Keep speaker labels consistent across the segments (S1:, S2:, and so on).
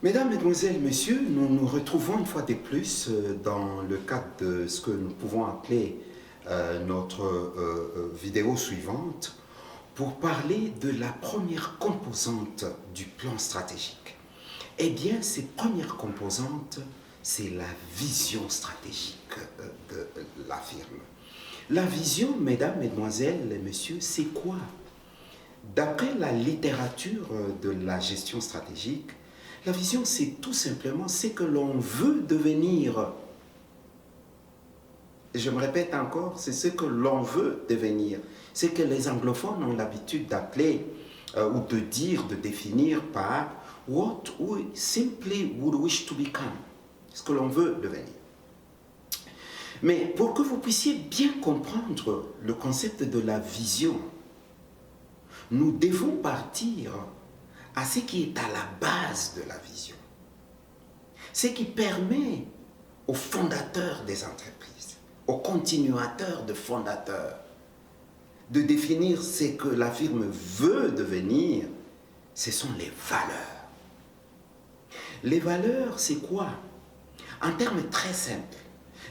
S1: Mesdames, Mesdemoiselles, Messieurs, nous nous retrouvons une fois de plus dans le cadre de ce que nous pouvons appeler notre vidéo suivante pour parler de la première composante du plan stratégique. Eh bien, cette première composante, c'est la vision stratégique de la firme. La vision, Mesdames, Mesdemoiselles, Messieurs, c'est quoi? D'après la littérature de la gestion stratégique, la vision, c'est tout simplement ce que l'on veut devenir. Je me répète encore, c'est ce que l'on veut devenir. C'est que les anglophones ont l'habitude d'appeler ou de dire, de définir par what we simply would wish to become. Ce que l'on veut devenir. Mais pour que vous puissiez bien comprendre le concept de la vision, nous devons partir à ce qui est à la base de la vision. Ce qui permet aux fondateurs des entreprises, aux continuateurs de fondateurs, de définir ce que la firme veut devenir, ce sont les valeurs. Les valeurs, c'est quoi? En termes très simples,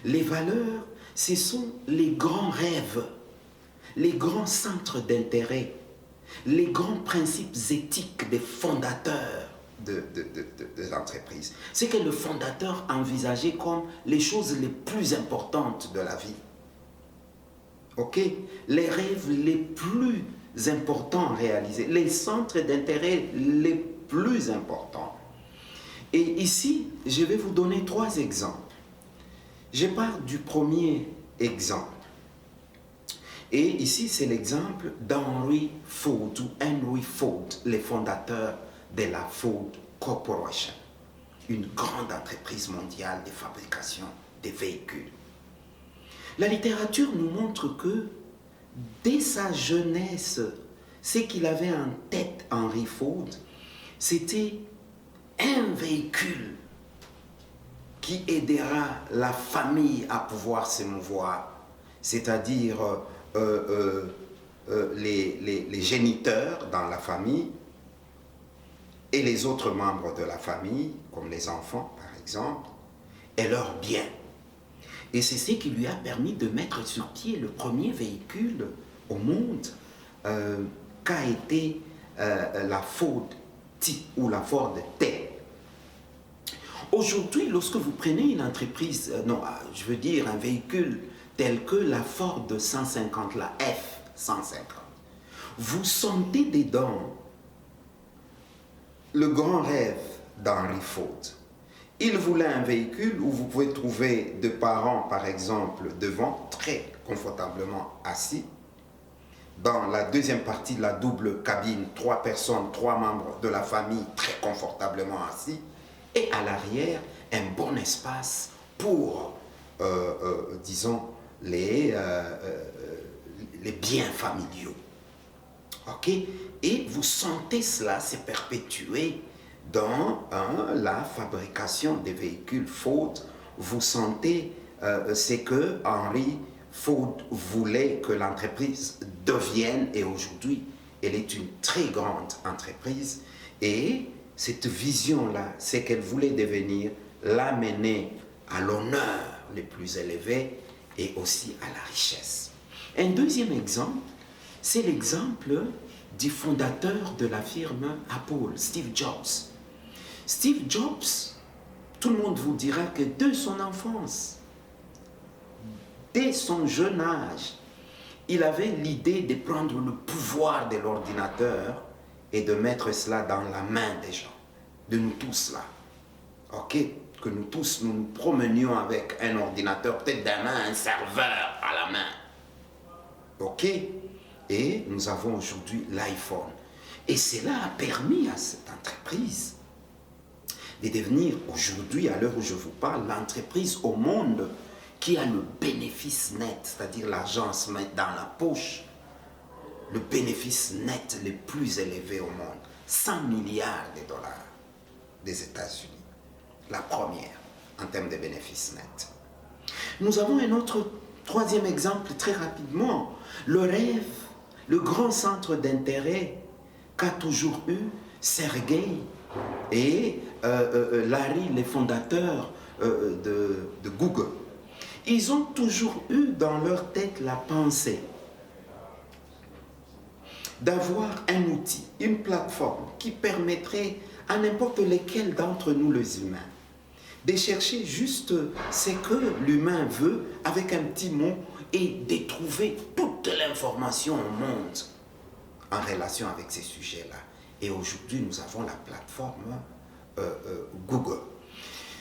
S1: les valeurs, ce sont les grands rêves, les grands centres d'intérêt, les grands principes éthiques des fondateurs de l'entreprise. C'est que le fondateur envisageait comme les choses les plus importantes de la vie. Ok? Les rêves les plus importants réalisés, les centres d'intérêt les plus importants. Et ici, je vais vous donner 3 exemples. Je pars du premier exemple. Et ici, c'est l'exemple d'Henry Ford ou Henry Ford, les fondateurs de la Ford Corporation, une grande entreprise mondiale de fabrication des véhicules. La littérature nous montre que dès sa jeunesse, ce qu'il avait en tête, Henry Ford, c'était un véhicule qui aidera la famille à pouvoir se mouvoir, c'est-à-dire les géniteurs dans la famille et les autres membres de la famille, comme les enfants par exemple, et leurs biens. Et c'est ce qui lui a permis de mettre sur pied le premier véhicule au monde qu'a été la Ford T ou la Ford T. Aujourd'hui, lorsque vous prenez une entreprise, je veux dire un véhicule tel que la Ford 150, la F-150, vous sentez dedans le grand rêve d'Henry Ford. Il voulait un véhicule où vous pouvez trouver 2 parents, par exemple, devant, très confortablement assis. Dans la deuxième partie de la double cabine, 3 personnes, 3 membres de la famille, très confortablement assis. Et à l'arrière, un bon espace pour, disons, les biens familiaux. Ok? Et vous sentez cela se perpétuer dans la fabrication des véhicules Ford. Vous sentez ce que Henry Ford voulait que l'entreprise devienne, et aujourd'hui, elle est une très grande entreprise. Et cette vision-là, ce qu'elle voulait devenir, l'a menée à l'honneur le plus élevé et aussi à la richesse. Un deuxième exemple, c'est l'exemple du fondateur de la firme Apple, Steve Jobs. Steve Jobs, tout le monde vous dira que dès son enfance, dès son jeune âge, il avait l'idée de prendre le pouvoir de l'ordinateur et de mettre cela dans la main des gens, de nous tous là. Ok? Que nous tous, nous promenions avec un ordinateur, peut-être d'un main, un serveur à la main. Ok? Et nous avons aujourd'hui l'iPhone. Et cela a permis à cette entreprise de devenir aujourd'hui, à l'heure où je vous parle, l'entreprise au monde qui a le bénéfice net, c'est-à-dire l'argent se met dans la poche, le bénéfice net le plus élevé au monde, 100 milliards de dollars des États-Unis. La première en termes de bénéfices nets. Nous avons un autre troisième exemple très rapidement. Le rêve, le grand centre d'intérêt qu'a toujours eu Sergei et Larry, les fondateurs de Google, ils ont toujours eu dans leur tête la pensée d'avoir un outil, une plateforme qui permettrait à n'importe lequel d'entre nous les humains de chercher juste ce que l'humain veut avec un petit mot et de trouver toute l'information au monde en relation avec ces sujets-là. Et aujourd'hui, nous avons la plateforme Google.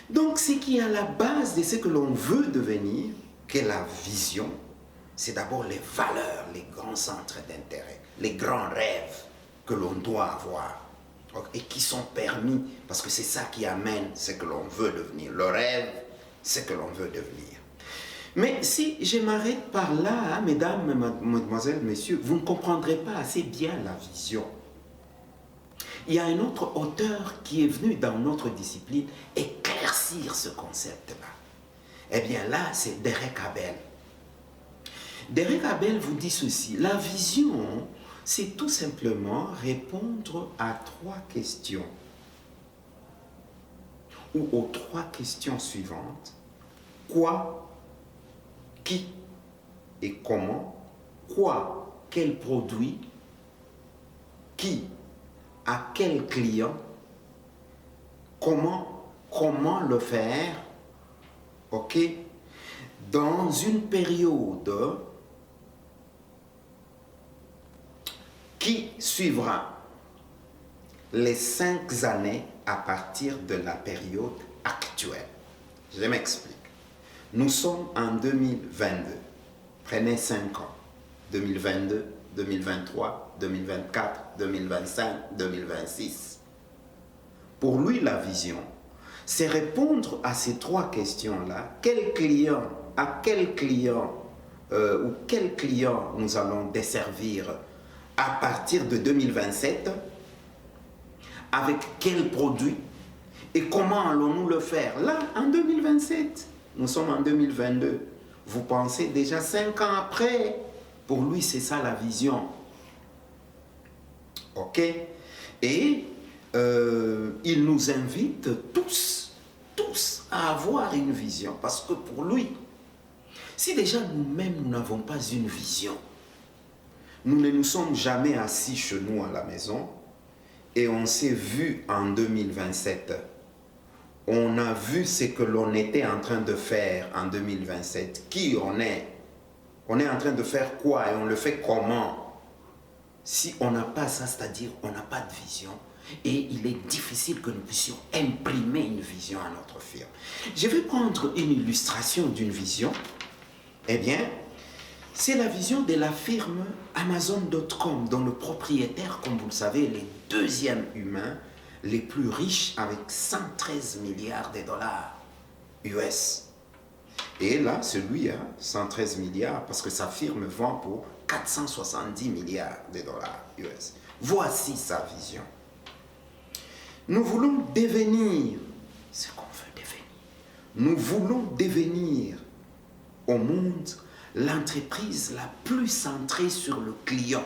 S1: Donc, ce qui est à la base de ce que l'on veut devenir, qu'est la vision, c'est d'abord les valeurs, les grands centres d'intérêt, les grands rêves que l'on doit avoir et qui sont permis, parce que c'est ça qui amène ce que l'on veut devenir. Le rêve, ce que l'on veut devenir. Mais si je m'arrête par là, hein, mesdames, mademoiselles, messieurs, vous ne comprendrez pas assez bien la vision. Il y a un autre auteur qui est venu dans notre discipline éclaircir ce concept-là. Eh bien là, c'est Derek Abel. Derek Abel vous dit ceci: la vision, c'est tout simplement répondre à 3 questions, ou aux 3 questions suivantes. Quoi, qui et comment. Quoi, quel produit. Qui, à quel client. Comment le faire. Ok, dans une période qui suivra les 5 années à partir de la période actuelle. Je m'explique. Nous sommes en 2022. Prenez 5 ans. 2022, 2023, 2024, 2025, 2026. Pour lui, la vision, c'est répondre à ces 3 questions-là. Quel client, à quel client ou quel client nous allons desservir à partir de 2027, avec quel produit et comment allons-nous le faire là en 2027. Nous sommes en 2022. Vous pensez déjà 5 ans après. Pour lui, c'est ça la vision. Ok? Et il nous invite tous à avoir une vision. Parce que pour lui, si déjà nous-mêmes, nous n'avons pas une vision, nous ne nous sommes jamais assis chez nous à la maison et on s'est vu en 2027. On a vu ce que l'on était en train de faire en 2027. Qui on est? On est en train de faire quoi et on le fait comment? Si on n'a pas ça, c'est-à-dire on n'a pas de vision, et il est difficile que nous puissions imprimer une vision à notre firme. Je vais prendre une illustration d'une vision. Eh bien, c'est la vision de la firme Amazon.com, dont le propriétaire, comme vous le savez, est le 2e humain les plus riches avec 113 milliards de dollars US. Et là, celui a 113 milliards parce que sa firme vend pour 470 milliards de dollars US. Voici sa vision. Nous voulons devenir ce qu'on veut devenir. Nous voulons devenir au monde l'entreprise la plus centrée sur le client.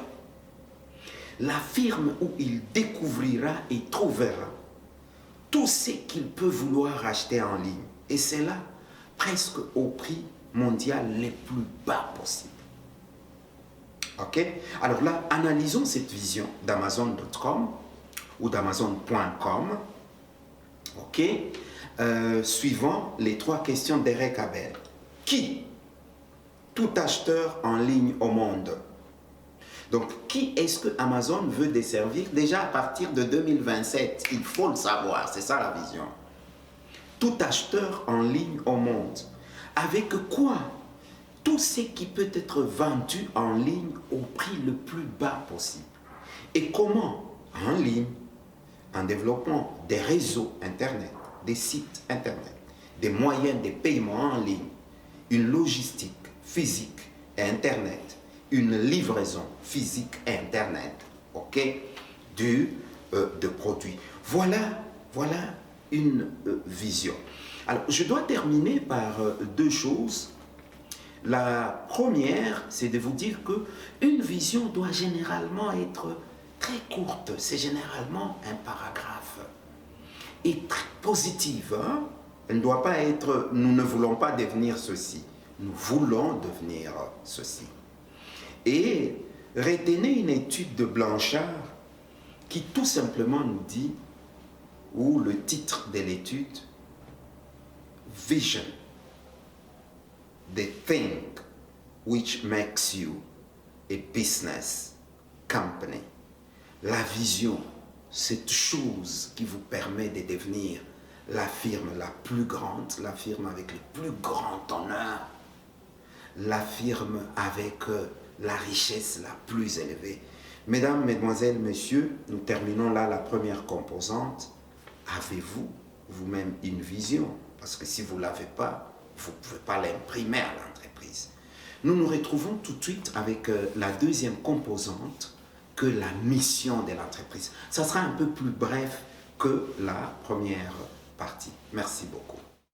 S1: La firme où il découvrira et trouvera tout ce qu'il peut vouloir acheter en ligne. Et c'est là, presque au prix mondial les plus bas possible. Ok? Alors là, analysons cette vision d'Amazon.com ou d'Amazon.com. Ok? Suivant les 3 questions d'Eric Abel. Qui? Tout acheteur en ligne au monde. Donc, qui est-ce que Amazon veut desservir déjà à partir de 2027? Il faut le savoir, c'est ça la vision. Tout acheteur en ligne au monde. Avec quoi? Tout ce qui peut être vendu en ligne au prix le plus bas possible. Et comment? En ligne, en développant des réseaux Internet, des sites Internet, des moyens de paiement en ligne, une logistique physique et Internet, une livraison physique et Internet, ok, de produits. Voilà une vision. Alors, je dois terminer par 2 choses. La première, c'est de vous dire que une vision doit généralement être très courte. C'est généralement un paragraphe. est très positive. Hein? Elle ne doit pas être « nous ne voulons pas devenir ceci ». Nous voulons devenir ceci. Et retenez une étude de Blanchard qui tout simplement nous dit, ou le titre de l'étude, Vision, the thing which makes you a business company. La vision, cette chose qui vous permet de devenir la firme la plus grande, la firme avec le plus grand honneur, la firme avec la richesse la plus élevée. Mesdames, Mesdemoiselles, Messieurs, nous terminons là la première composante. Avez-vous vous-même une vision? Parce que si vous ne l'avez pas, vous ne pouvez pas l'imprimer à l'entreprise. Nous nous retrouvons tout de suite avec la deuxième composante, que la mission de l'entreprise. Ça sera un peu plus bref que la première partie. Merci beaucoup.